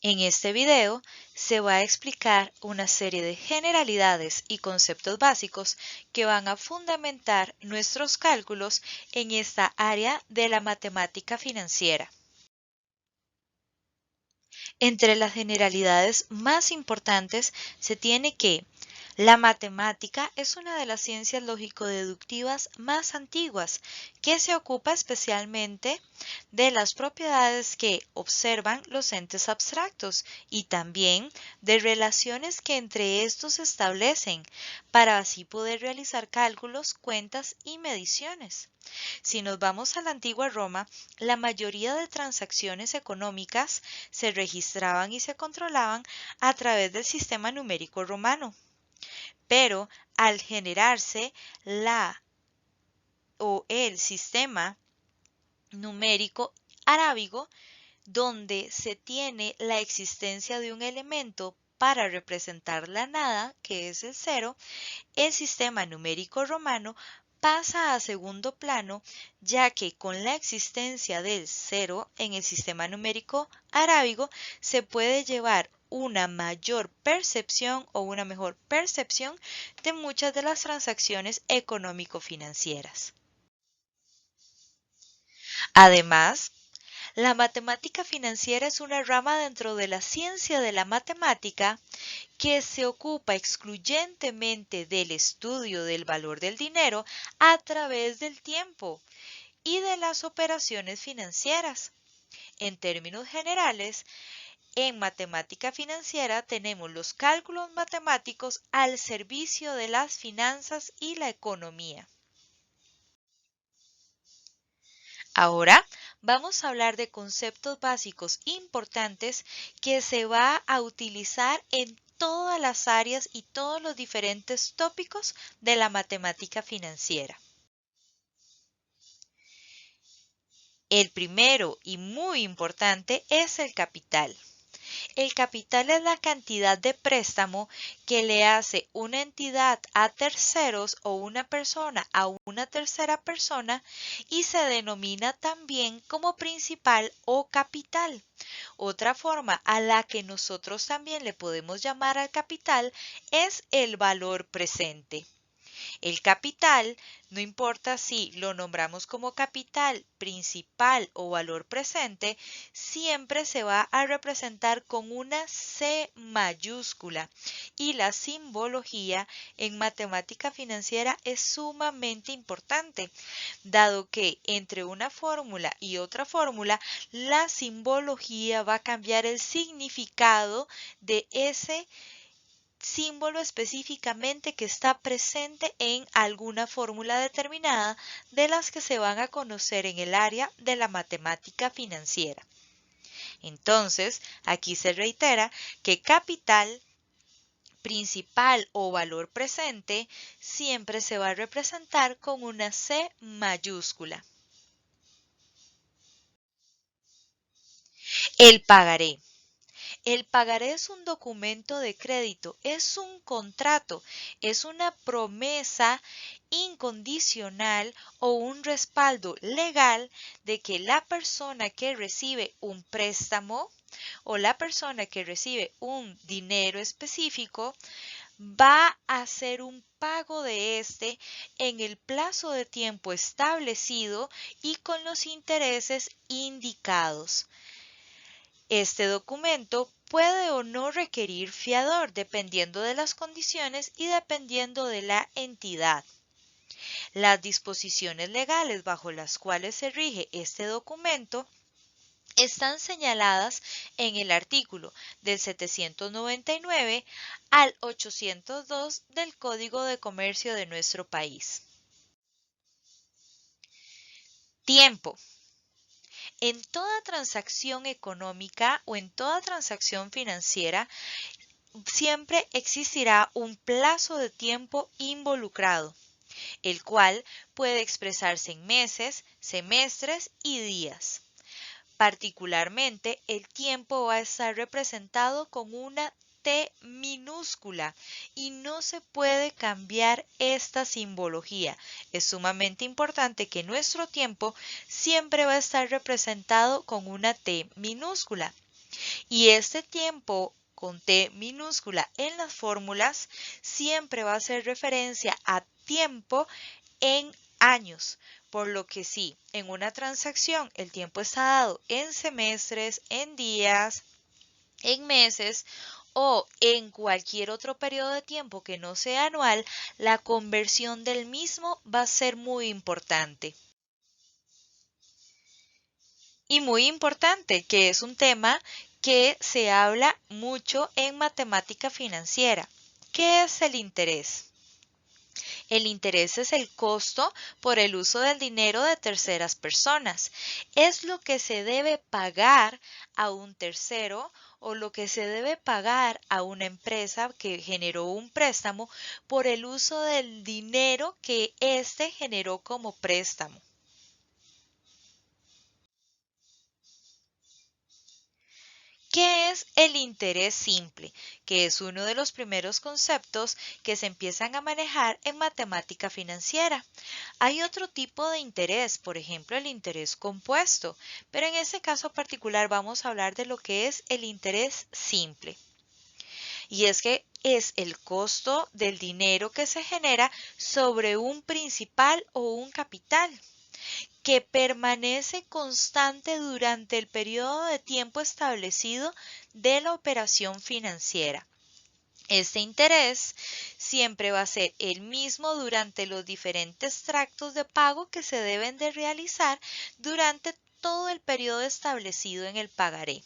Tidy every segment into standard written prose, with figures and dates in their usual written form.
En este video se va a explicar una serie de generalidades y conceptos básicos que van a fundamentar nuestros cálculos en esta área de la matemática financiera. Entre las generalidades más importantes se tiene que la matemática es una de las ciencias lógico-deductivas más antiguas que se ocupa especialmente de las propiedades que observan los entes abstractos y también de relaciones que entre estos se establecen para así poder realizar cálculos, cuentas y mediciones. Si nos vamos a la antigua Roma, la mayoría de transacciones económicas se registraban y se controlaban a través del sistema numérico romano. Pero al generarse la o el sistema numérico arábigo, donde se tiene la existencia de un elemento para representar la nada, que es el cero, el sistema numérico romano pasa a segundo plano, ya que con la existencia del cero en el sistema numérico arábigo se puede llevar una mayor percepción o una mejor percepción de muchas de las transacciones económico-financieras. Además, la matemática financiera es una rama dentro de la ciencia de la matemática que se ocupa excluyentemente del estudio del valor del dinero a través del tiempo y de las operaciones financieras. En términos generales, en matemática financiera tenemos los cálculos matemáticos al servicio de las finanzas y la economía. Ahora vamos a hablar de conceptos básicos importantes que se va a utilizar en todas las áreas y todos los diferentes tópicos de la matemática financiera. El primero y muy importante es el capital. El capital es la cantidad de préstamo que le hace una entidad a terceros o una persona a una tercera persona y se denomina también como principal o capital. Otra forma a la que nosotros también le podemos llamar al capital es el valor presente. El capital, no importa si lo nombramos como capital, principal o valor presente, siempre se va a representar con una C mayúscula y la simbología en matemática financiera es sumamente importante, dado que entre una fórmula y otra fórmula, la simbología va a cambiar el significado de ese símbolo específicamente que está presente en alguna fórmula determinada de las que se van a conocer en el área de la matemática financiera. Entonces, aquí se reitera que capital, principal o valor presente siempre se va a representar con una C mayúscula. El pagaré. El pagaré es un documento de crédito, es un contrato, es una promesa incondicional o un respaldo legal de que la persona que recibe un préstamo o la persona que recibe un dinero específico va a hacer un pago de este en el plazo de tiempo establecido y con los intereses indicados. Este documento puede o no requerir fiador dependiendo de las condiciones y dependiendo de la entidad. Las disposiciones legales bajo las cuales se rige este documento están señaladas en el artículo del 799 al 802 del Código de Comercio de nuestro país. Tiempo. En toda transacción económica o en toda transacción financiera, siempre existirá un plazo de tiempo involucrado, el cual puede expresarse en meses, semestres y días. Particularmente, el tiempo va a estar representado con una T minúscula y no se puede cambiar esta simbología. Es sumamente importante que nuestro tiempo siempre va a estar representado con una T minúscula. Y este tiempo con T minúscula en las fórmulas siempre va a hacer referencia a tiempo en años, por lo que si en una transacción el tiempo está dado en semestres, en días, en meses o en cualquier otro periodo de tiempo que no sea anual, la conversión del mismo va a ser muy importante. Y muy importante, que es un tema que se habla mucho en matemática financiera. ¿Qué es el interés? El interés es el costo por el uso del dinero de terceras personas. Es lo que se debe pagar a un tercero o lo que se debe pagar a una empresa que generó un préstamo por el uso del dinero que éste generó como préstamo. ¿Qué es el interés simple? Que es uno de los primeros conceptos que se empiezan a manejar en matemática financiera. Hay otro tipo de interés, por ejemplo, el interés compuesto, pero en ese caso particular vamos a hablar de lo que es el interés simple. Y es que es el costo del dinero que se genera sobre un principal o un capital que permanece constante durante el periodo de tiempo establecido de la operación financiera. Este interés siempre va a ser el mismo durante los diferentes tractos de pago que se deben de realizar durante todo el periodo establecido en el pagaré.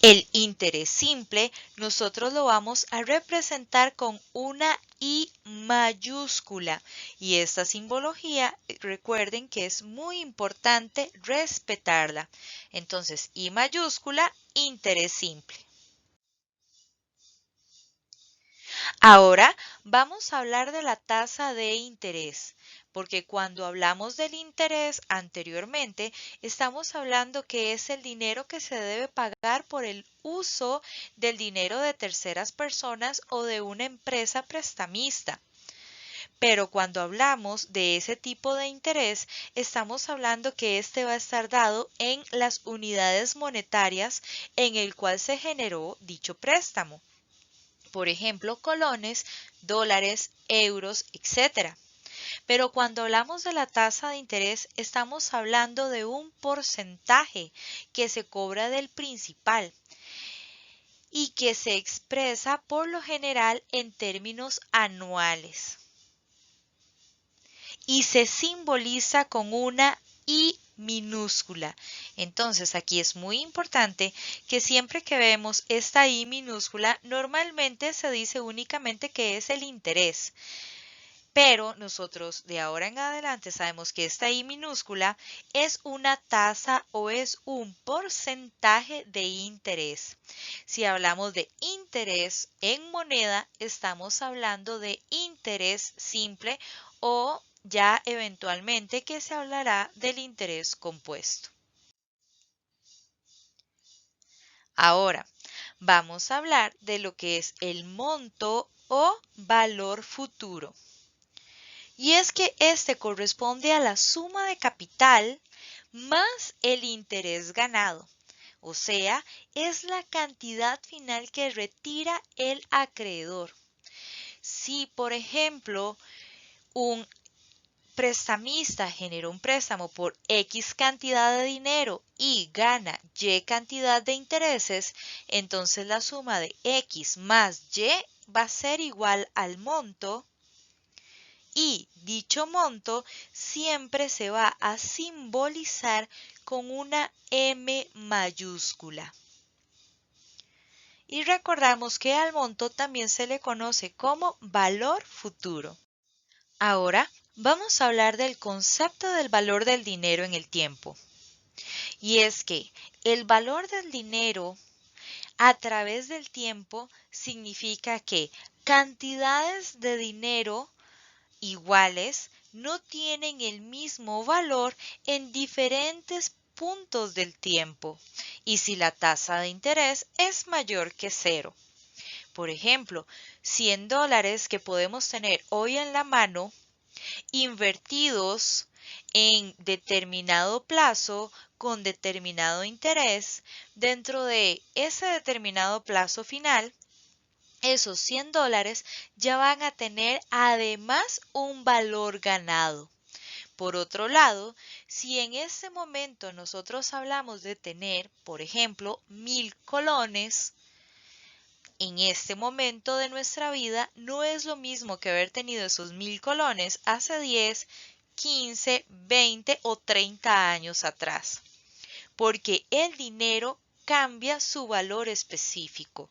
El interés simple nosotros lo vamos a representar con una I mayúscula y esta simbología recuerden que es muy importante respetarla. Entonces I mayúscula, interés simple. Ahora vamos a hablar de la tasa de interés, porque cuando hablamos del interés anteriormente, estamos hablando que es el dinero que se debe pagar por el uso del dinero de terceras personas o de una empresa prestamista. Pero cuando hablamos de ese tipo de interés, estamos hablando que este va a estar dado en las unidades monetarias en el cual se generó dicho préstamo. Por ejemplo, colones, dólares, euros, etc. Pero cuando hablamos de la tasa de interés, estamos hablando de un porcentaje que se cobra del principal y que se expresa por lo general en términos anuales y se simboliza con una I minúscula. Entonces aquí es muy importante que siempre que vemos esta I minúscula, normalmente se dice únicamente que es el interés. Pero nosotros de ahora en adelante sabemos que esta I minúscula es una tasa o es un porcentaje de interés. Si hablamos de interés en moneda, estamos hablando de interés simple o ya eventualmente que se hablará del interés compuesto. Ahora, vamos a hablar de lo que es el monto o valor futuro. Y es que este corresponde a la suma de capital más el interés ganado. O sea, es la cantidad final que retira el acreedor. Si, por ejemplo, un prestamista generó un préstamo por X cantidad de dinero y gana Y cantidad de intereses, entonces la suma de X más Y va a ser igual al monto y dicho monto siempre se va a simbolizar con una M mayúscula. Y recordamos que al monto también se le conoce como valor futuro. Ahora vamos a hablar del concepto del valor del dinero en el tiempo. Y es que el valor del dinero a través del tiempo significa que cantidades de dinero iguales no tienen el mismo valor en diferentes puntos del tiempo y si la tasa de interés es mayor que cero. Por ejemplo, $100 que podemos tener hoy en la mano invertidos en determinado plazo con determinado interés dentro de ese determinado plazo final, esos $100 ya van a tener además un valor ganado. Por otro lado, si en ese momento nosotros hablamos de tener, por ejemplo, 1000 colones, en este momento de nuestra vida no es lo mismo que haber tenido esos 1000 colones hace 10, 15, 20 o 30 años atrás, porque el dinero cambia su valor específico.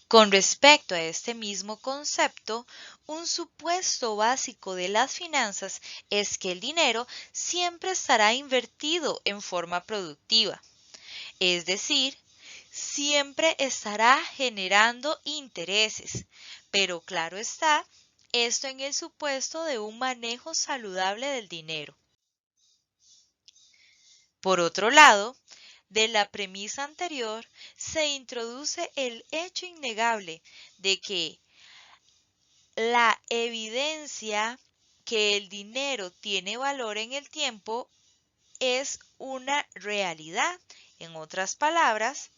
Con respecto a este mismo concepto, un supuesto básico de las finanzas es que el dinero siempre estará invertido en forma productiva, es decir, siempre estará generando intereses, pero claro está, esto en el supuesto de un manejo saludable del dinero. Por otro lado, de la premisa anterior se introduce el hecho innegable de que la evidencia que el dinero tiene valor en el tiempo es una realidad. En otras palabras,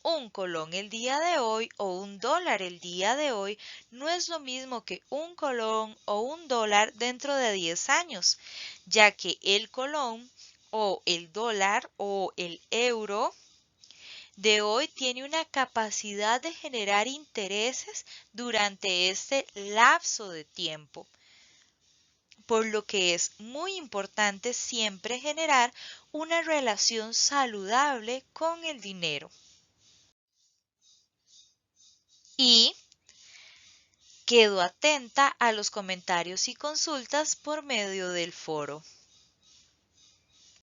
un colón el día de hoy o un dólar el día de hoy no es lo mismo que un colón o un dólar dentro de 10 años, ya que el colón o el dólar o el euro de hoy tiene una capacidad de generar intereses durante este lapso de tiempo, por lo que es muy importante siempre generar una relación saludable con el dinero. Y quedo atenta a los comentarios y consultas por medio del foro.